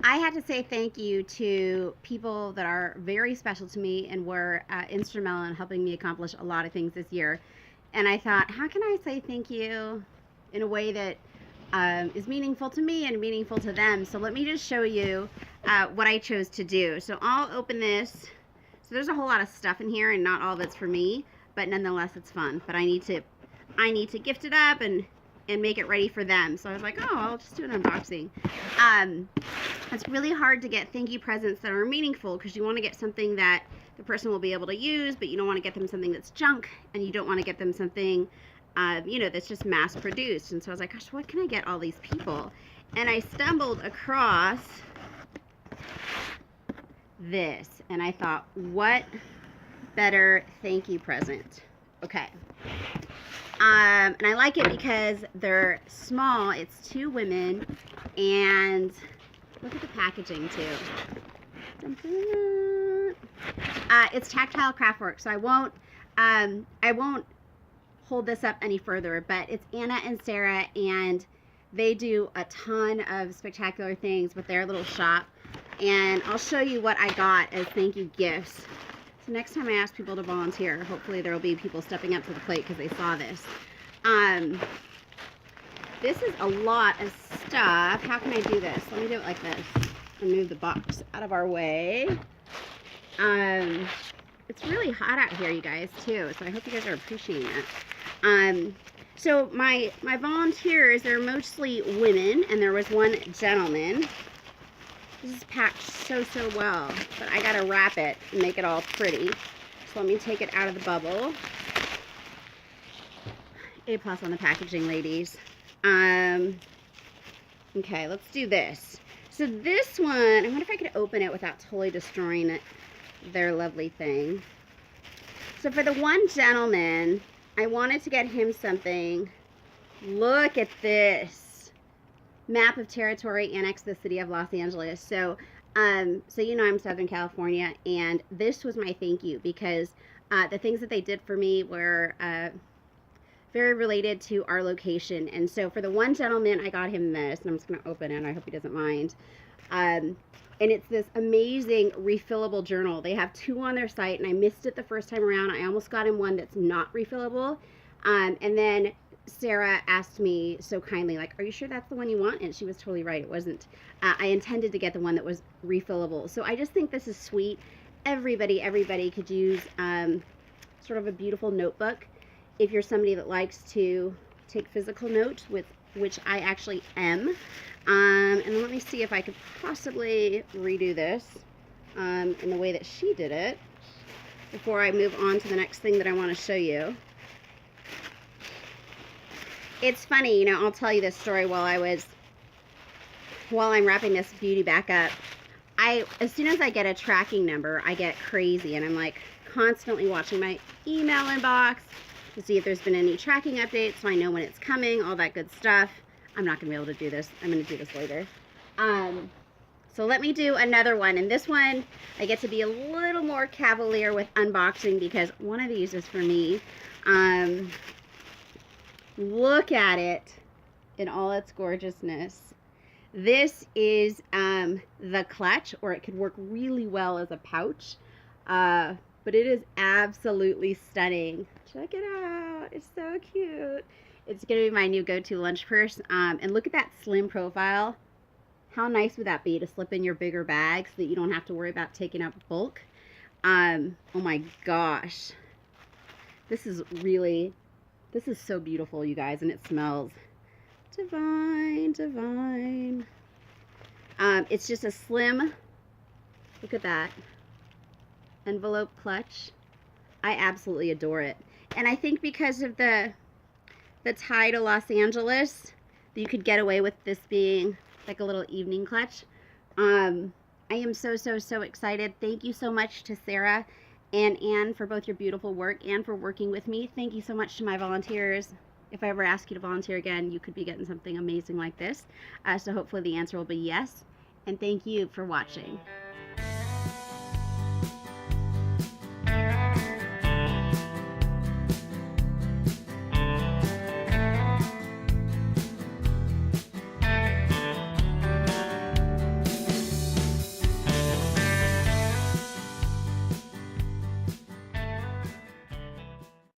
I had to say thank you to people that are very special to me and were instrumental in helping me accomplish a lot of things this year. And I thought, how can I say thank you in a way that is meaningful to me and meaningful to them? So let me just show you what I chose to do. So I'll open this. So there's a whole lot of stuff in here, and not all of it's for me, but nonetheless it's fun. But I need to gift it up and make it ready for them. So I was like, oh, I'll just do an unboxing. It's really hard to get thank you presents that are meaningful because you want to get something that the person will be able to use, but you don't want to get them something that's junk, and you don't want to get them something, you know, that's just mass produced. And so I was like, gosh, what can I get all these people? And I stumbled across this, and I thought, what better thank you present? Okay. And I like it because they're small. It's 2 women, and look at the packaging too. It's Tactile Craftworks, so I won't hold this up any further, but it's Anna and Sarah, and they do a ton of spectacular things with their little shop, and I'll show you what I got as thank you gifts. So next time I ask people to volunteer, hopefully there will be people stepping up to the plate because they saw this. This is a lot of stuff. How can I do this? Let me do it like this and move the box out of our way. It's really hot out here, you guys, too, so I hope you guys are appreciating it. So my volunteers, they're mostly women, and there was one gentleman. This is packed so well, but I gotta wrap it and make it all pretty. So let me take it out of the bubble. A+ on the packaging, ladies. Okay, let's do this. So this one, I wonder if I could open it without totally destroying their lovely thing. So for the one gentleman, I wanted to get him something. Look at this. Map of territory annexed the city of Los Angeles. So you know I'm Southern California, and this was my thank you because the things that they did for me were very related to our location. And so for the one gentleman, I got him this, and I'm just going to open it. I hope he doesn't mind. And it's this amazing refillable journal. They have 2 on their site, and I missed it the first time around. I almost got him one that's not refillable. And then Sarah asked me so kindly, like, are you sure that's the one you want? And she was totally right. It wasn't. I intended to get the one that was refillable. So I just think this is sweet. Everybody could use sort of a beautiful notebook if you're somebody that likes to take physical notes, which I actually am. And let me see if I could possibly redo this in the way that she did it before I move on to the next thing that I want to show you. It's funny, you know, I'll tell you this story while I'm wrapping this beauty back up. As soon as I get a tracking number, I get crazy, and I'm like constantly watching my email inbox to see if there's been any tracking updates so I know when it's coming, all that good stuff. I'm not going to be able to do this. I'm going to do this later. So let me do another one, and this one I get to be a little more cavalier with unboxing because one of these is for me. Look at it in all its gorgeousness. This is the clutch, or it could work really well as a pouch, but it is absolutely stunning. Check it out. It's so cute. It's going to be my new go-to lunch purse. And look at that slim profile. How nice would that be to slip in your bigger bag so that you don't have to worry about taking up bulk? Oh my gosh. This is so beautiful, you guys, and it smells divine. It's just a slim, look at that, envelope clutch. I absolutely adore it. And I think because of the tie to Los Angeles, you could get away with this being like a little evening clutch. I am so excited. Thank you so much to Sarah and Anne for both your beautiful work and for working with me. Thank you so much to my volunteers. If I ever ask you to volunteer again, you could be getting something amazing like this. So hopefully the answer will be yes. And thank you for watching.